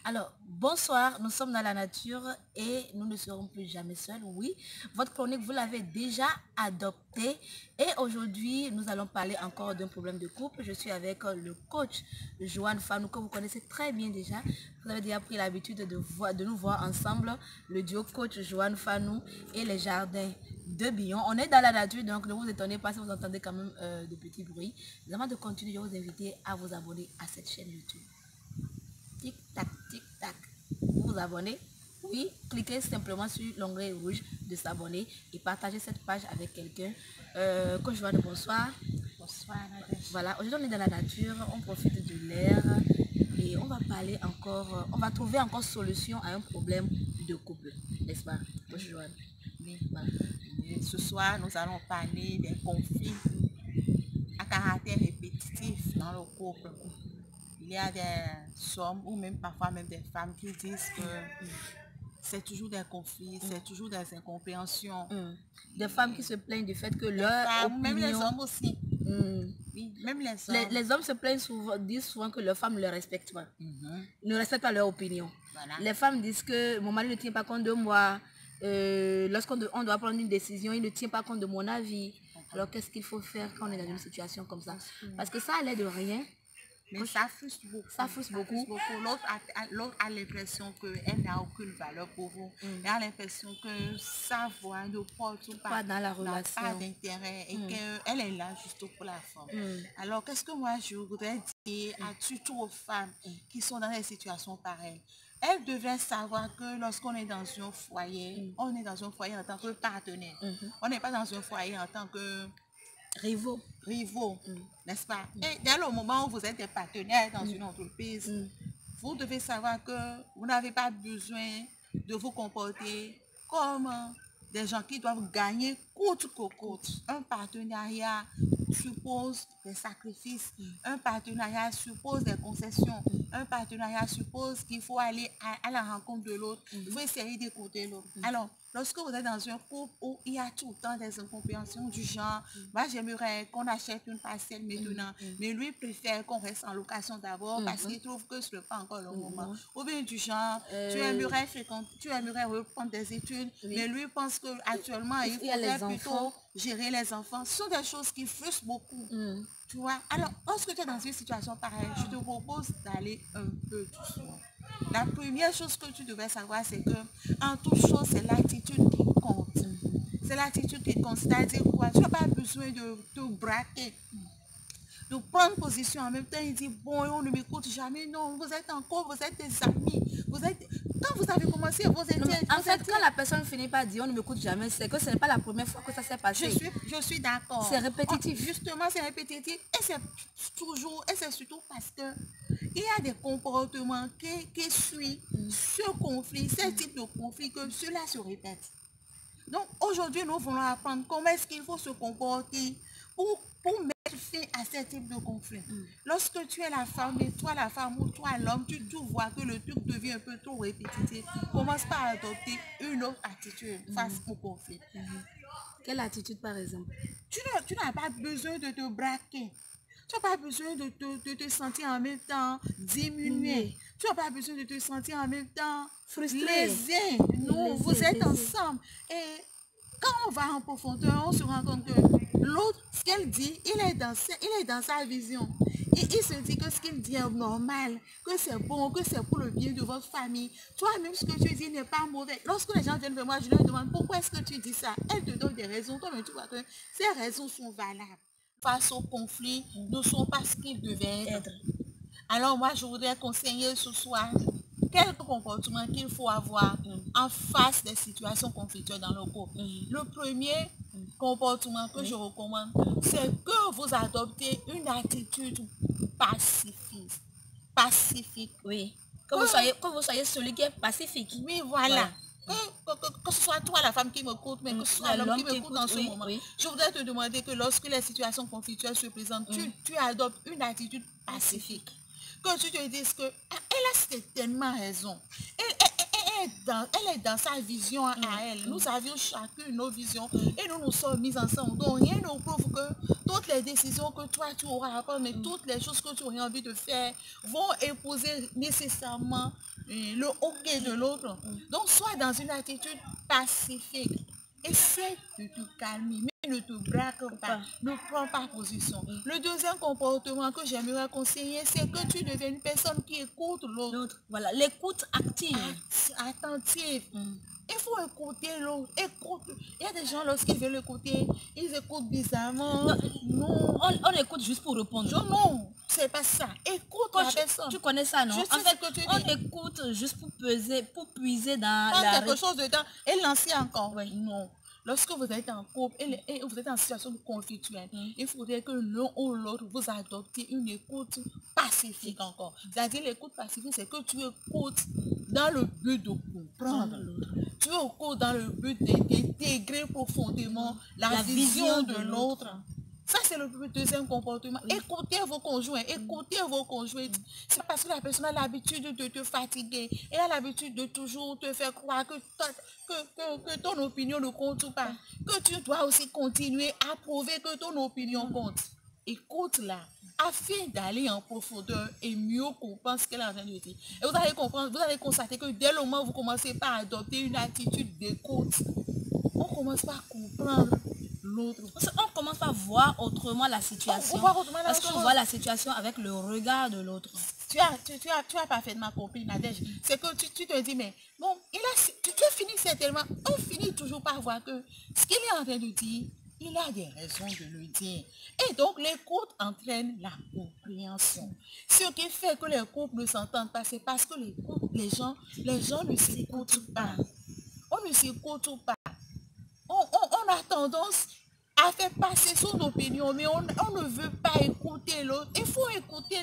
Alors, bonsoir, nous sommes dans la nature et nous ne serons plus jamais seuls. Oui, votre chronique, vous l'avez déjà adoptée. Et aujourd'hui, nous allons parler encore d'un problème de couple. Je suis avec le coach Joanne Fanou, que vous connaissez très bien déjà. Vous avez déjà pris l'habitude de nous voir ensemble, le duo coach Joanne Fanou et les jardins de Billon. On est dans la nature, donc ne vous étonnez pas si vous entendez quand même de petits bruits. Avant de continuer, je vais vous inviter à vous abonner à cette chaîne YouTube. Tic-tac, tic-tac. Vous vous abonnez? Oui, cliquez simplement sur l'onglet rouge de s'abonner et partagez cette page avec quelqu'un. Coach Joanne, bonsoir. Bonsoir. Voilà, aujourd'hui on est dans la nature, on profite de l'air et on va parler encore, on va trouver encore solution à un problème de couple, n'est-ce pas, Coach Joanne? Oui, voilà. Ce soir, nous allons parler des conflits à caractère répétitif dans le couple. Il y a des hommes ou même parfois même des femmes qui disent que c'est toujours des conflits, c'est toujours des incompréhensions. Des femmes qui se plaignent du fait que leur opinion... Même les hommes aussi. Oui, même les hommes. Les hommes se plaignent souvent, disent souvent que leurs femmes ne les respectent pas. Ne respectent pas leur opinion. Voilà. Les femmes disent que mon mari ne tient pas compte de moi. Lorsqu'on doit prendre une décision, il ne tient pas compte de mon avis. Alors qu'est-ce qu'il faut faire quand on est dans une situation comme ça? Parce que ça allait de rien. Mais ça frustre beaucoup. Ça frustre beaucoup. L'autre a l'impression qu'elle n'a aucune valeur pour vous. Elle a l'impression que sa voix ne porte pas dans la relation, pas d'intérêt et qu'elle est là juste pour la forme. Alors, qu'est-ce que moi je voudrais dire à surtout aux femmes qui sont dans des situations pareilles? Elles devraient savoir que lorsqu'on est dans un foyer, on est dans un foyer en tant que partenaire. On n'est pas dans un foyer en tant que rivaux, n'est-ce pas? Et dès le moment où vous êtes des partenaires dans une entreprise, vous devez savoir que vous n'avez pas besoin de vous comporter comme des gens qui doivent gagner coûte que coûte. Un partenariat suppose des sacrifices, un partenariat suppose des concessions, un partenariat suppose qu'il faut aller à la rencontre de l'autre, il faut essayer d'écouter l'autre. Alors, lorsque vous êtes dans un couple où il y a tout le temps des incompréhensions du genre, moi j'aimerais qu'on achète une parcelle maintenant, mais lui préfère qu'on reste en location d'abord parce qu'il trouve que ce n'est pas encore le moment. Ou bien du genre, tu aimerais reprendre des études, mais lui pense qu'actuellement il faudrait plutôt gérer les enfants. Ce sont des choses qui frustrent beaucoup. Tu vois? Alors, lorsque tu es dans une situation pareille, je te propose d'aller un peu doucement. La première chose que tu devais savoir, c'est que en toute chose, c'est l'attitude qui compte. C'est l'attitude qui compte. C'est-à-dire quoi? Tu n'as pas besoin de te braquer, de prendre position en même temps. Il dit, bon, on ne m'écoute jamais. Non, vous êtes encore, vous êtes des amis. Quand vous avez commencé, vous étiez... En fait, quand la personne finit par dire, on ne m'écoute jamais, c'est que ce n'est pas la première fois que ça s'est passé. Je suis d'accord. C'est répétitif. Justement, c'est répétitif. Et c'est surtout parce que il y a des comportements qui suivent ce conflit, ce type de conflit, que cela se répète. Donc, aujourd'hui, nous voulons apprendre comment est-ce qu'il faut se comporter pour mettre fin à ce type de conflit. Lorsque tu es la femme, et toi la femme ou toi l'homme, tu vois que le truc devient un peu trop répétitif, commence par adopter une autre attitude face au conflit. Quelle attitude par exemple? Tu n'as pas besoin de te braquer. Tu n'as pas besoin de te sentir en même temps diminué. Tu n'as pas besoin de te sentir en même temps lésé. Non, vous êtes ensemble. Et quand on va en profondeur, on se rend compte que l'autre, ce qu'elle dit, il est dans sa vision. Et il se dit que ce qu'il dit est normal, que c'est bon, que c'est pour le bien de votre famille. Toi-même, ce que tu dis n'est pas mauvais. Lorsque les gens viennent vers moi, je leur demande pourquoi est-ce que tu dis ça. Elle te donne des raisons. Toi-même, tu vois que ces raisons sont valables. Face au conflit, ne sont pas ce qu'ils devaient être. Alors moi, je voudrais conseiller ce soir quelques comportements qu'il faut avoir en face des situations conflictuelles dans le couple. Le premier comportement que je recommande, c'est que vous adoptez une attitude pacifique. Oui. Que vous soyez celui qui est pacifique. Oui, voilà. Que ce soit toi la femme qui m'écoute, mais que ce soit l'homme qui m'écoute en ce moment. Je voudrais te demander que lorsque les situations conflictuelles se présentent, tu adoptes une attitude pacifique. Que tu te dises que elle a certainement raison. Elle elle est dans sa vision à elle. Nous avions chacune nos visions et nous nous sommes mis ensemble. Donc rien ne prouve que toutes les décisions que toi tu auras à prendre, mais toutes les choses que tu auras envie de faire vont épouser nécessairement le ok de l'autre. Donc sois dans une attitude pacifique. Essaie de te calmer, mais ne te braque pas, ne prends pas position. Le deuxième comportement que j'aimerais conseiller, c'est que tu deviennes une personne qui écoute l'autre. Voilà, l'écoute active. Attentive. Il faut écouter l'autre. Écoute. Il y a des gens, lorsqu'ils veulent écouter, ils écoutent bizarrement. Non. On écoute juste pour répondre. Non, c'est pas ça. Écoute la personne. Tu connais ça, non? En fait, on écoute juste pour puiser dans quelque chose dedans et lancer encore. Oui. Non. Lorsque vous êtes en couple et vous êtes en situation conflictuelle, il faudrait que l'un ou l'autre vous adoptiez une écoute pacifique encore. C'est-à-dire l'écoute pacifique, c'est que tu écoutes dans le but de comprendre l'autre. Tu écoutes dans le but d'intégrer profondément la vision de l'autre. Ça, c'est le deuxième comportement. Écoutez vos conjoints, écoutez vos conjointes. C'est parce que la personne a l'habitude de te fatiguer et a l'habitude de toujours te faire croire que ton opinion ne compte pas. Que tu dois aussi continuer à prouver que ton opinion compte. Écoute-la afin d'aller en profondeur et mieux comprendre ce qu'elle est en train de dire. Et vous allez comprendre, vous allez constater que dès le moment où vous commencez par adopter une attitude d'écoute, on commence par comprendre l'autre. On commence à voir autrement la situation. Parce qu'on voit la situation avec le regard de l'autre. Tu as parfaitement compris, Nadège. C'est que tu te dis, mais bon, tu finis certainement, on finit toujours par voir que ce qu'il est en train de dire, il a des raisons de le dire. Et donc, l'écoute entraîne la compréhension. Ce qui fait que les couples ne s'entendent pas, c'est parce que les gens ne s'écoutent pas. On ne s'écoute pas. On a tendance à faire passer son opinion, mais on ne veut pas écouter l'autre. Il faut écouter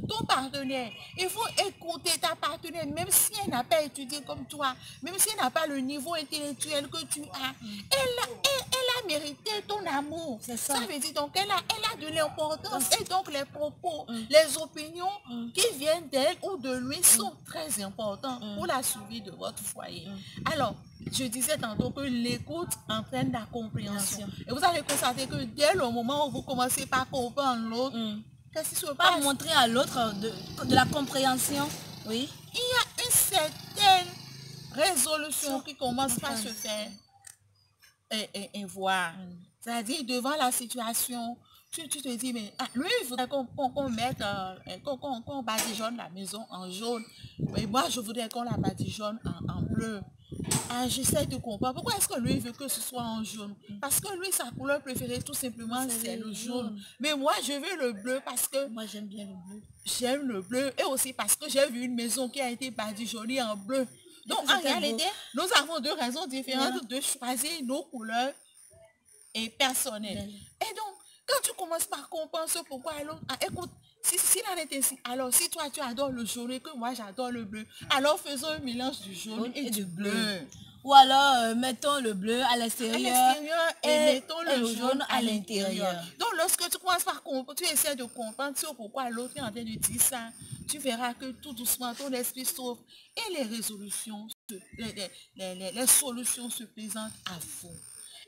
ton partenaire. Il faut écouter ta partenaire, même si elle n'a pas étudié comme toi, même si elle n'a pas le niveau intellectuel que tu as. Elle a mérité ton amour. Ça veut dire donc elle a de l'importance. Et donc les propos, les opinions qui viennent d'elle ou de lui sont très importants pour la survie de votre foyer. Alors, je disais tantôt que l'écoute entraîne la compréhension. Et vous allez constater que dès le moment où vous commencez par comprendre l'autre, qu'est-ce qui se passe? Par montrer à l'autre de la compréhension, oui. Il y a une certaine résolution qui commence par se faire et voir. C'est-à-dire, devant la situation, tu te dis, mais lui, il voudrait qu'on mette, qu'on badigeonne la maison en jaune. Mais moi, je voudrais qu'on la badigeonne en bleu. J'essaie de comprendre. Pourquoi est-ce que lui veut que ce soit en jaune? Parce que lui, sa couleur préférée, tout simplement, c'est le jaune. Mais moi, je veux le bleu parce que... Moi, j'aime bien le bleu. J'aime le bleu. Et aussi parce que j'ai vu une maison qui a été badigeonnée en bleu. Donc, en réalité, nous avons deux raisons différentes de choisir nos couleurs et personnelles. Et donc, quand tu commences par comprendre ce pourquoi l'autre... écoute, si la est ainsi, alors si toi tu adores le jaune et que moi j'adore le bleu, alors faisons un mélange du jaune et du bleu. Ou alors mettons le bleu à l'extérieur et mettons le jaune à l'intérieur. Donc lorsque tu commences par comprendre, tu essaies de comprendre ce pourquoi l'autre est en train de dire ça, tu verras que tout doucement ton esprit s'ouvre et les résolutions, les solutions se présentent à vous.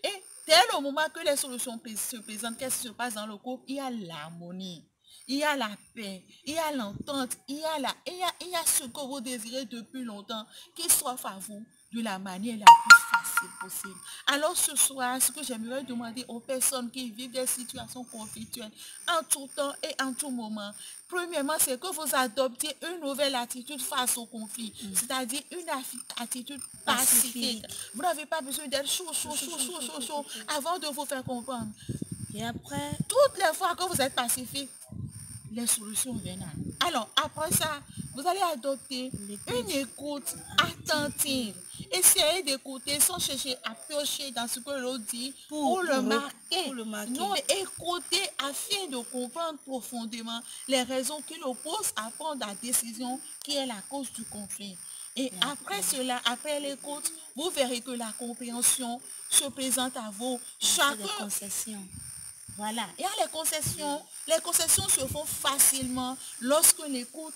Et dès le moment que les solutions se présentent, qu'est-ce qui se passe dans le couple? Il y a l'harmonie. Il y a la paix, il y a l'entente, il y a ce que vous désirez depuis longtemps, qui s'offre à vous de la manière la plus facile possible. Alors ce soir, ce que j'aimerais demander aux personnes qui vivent des situations conflictuelles en tout temps et en tout moment, premièrement, c'est que vous adoptiez une nouvelle attitude face au conflit, c'est-à-dire une attitude pacifique. Vous n'avez pas besoin d'être chaud avant de vous faire comprendre. Et après, toutes les fois que vous êtes pacifique, les solutions viennent. Alors, après ça, vous allez adopter une écoute attentive. Essayez d'écouter sans chercher à piocher dans ce que l'autre dit pour le marquer. Non, écoutez afin de comprendre profondément les raisons qui l'opposent à prendre la décision qui est la cause du conflit. Et après cela, après l'écoute, vous verrez que la compréhension se présente à vous. Chacun... Voilà, il y a les concessions. Les concessions se font facilement lorsque l'écoute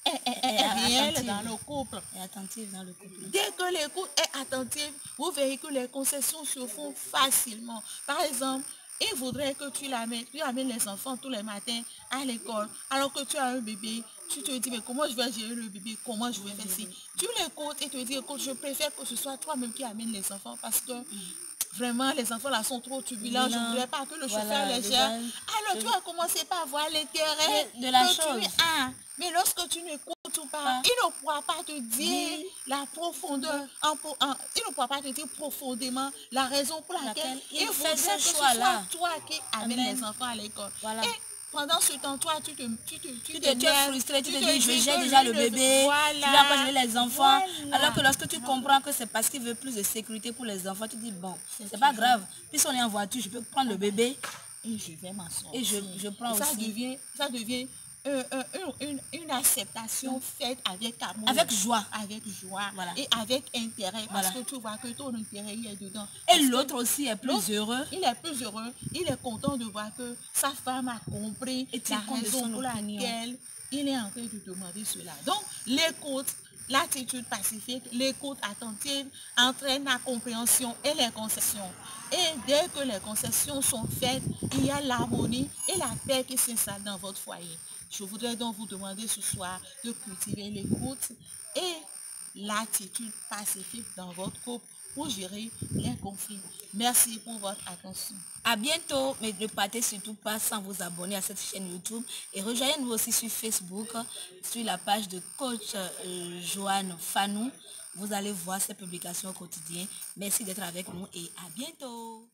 est réelle est dans le couple. Et attentive dans le couple. Dès que l'écoute est attentive, vous verrez que les concessions se font facilement. Par exemple, il voudrait que tu amènes les enfants tous les matins à l'école, alors que tu as un bébé, tu te dis, mais comment je vais gérer le bébé, comment je vais faire ci. Tu l'écoutes et te dis, écoute, je préfère que ce soit toi-même qui amène les enfants parce que vraiment, les enfants là sont trop turbulents, je ne voudrais pas que le chauffeur les gère. Alors tu vas commencer par voir l'intérêt de la que chose. tu as. Mais lorsque tu n'écoutes pas, il ne pourra pas te dire la profondeur, il ne pourra pas te dire profondément la raison pour laquelle il fait voudrait ce que choix-là. ce soit toi qui amène les enfants à l'école. Voilà. Et pendant ce temps, toi, tu es frustré, tu te dis, j'ai déjà le bébé, tu dois pas gérer les enfants. Alors que lorsque tu comprends que c'est parce qu'il veut plus de sécurité pour les enfants, tu te dis, bon, c'est pas grave. Puisqu'on est en voiture, je peux prendre le bébé et je vais m'asseoir. Et je prends ça aussi. Ça devient une acceptation faite avec amour. Avec joie. Avec joie. Voilà. Et avec intérêt. Parce que tu vois que ton intérêt il est dedans. Et l'autre aussi est plus heureux. Il est plus heureux. Il est content de voir que sa femme a compris la raison pour laquelle il est en train de demander cela. Donc, l'écoute, l'attitude pacifique, l'écoute attentive entraîne la compréhension et les concessions. Et dès que les concessions sont faites, il y a l'harmonie et la paix qui s'installe dans votre foyer. Je voudrais donc vous demander ce soir de cultiver l'écoute et l'attitude pacifique dans votre couple pour gérer les conflits. Merci pour votre attention. À bientôt, mais ne partez surtout pas sans vous abonner à cette chaîne YouTube et rejoignez-nous aussi sur Facebook, sur la page de coach Joanne Fanou. Vous allez voir ses publications au quotidien. Merci d'être avec nous et à bientôt.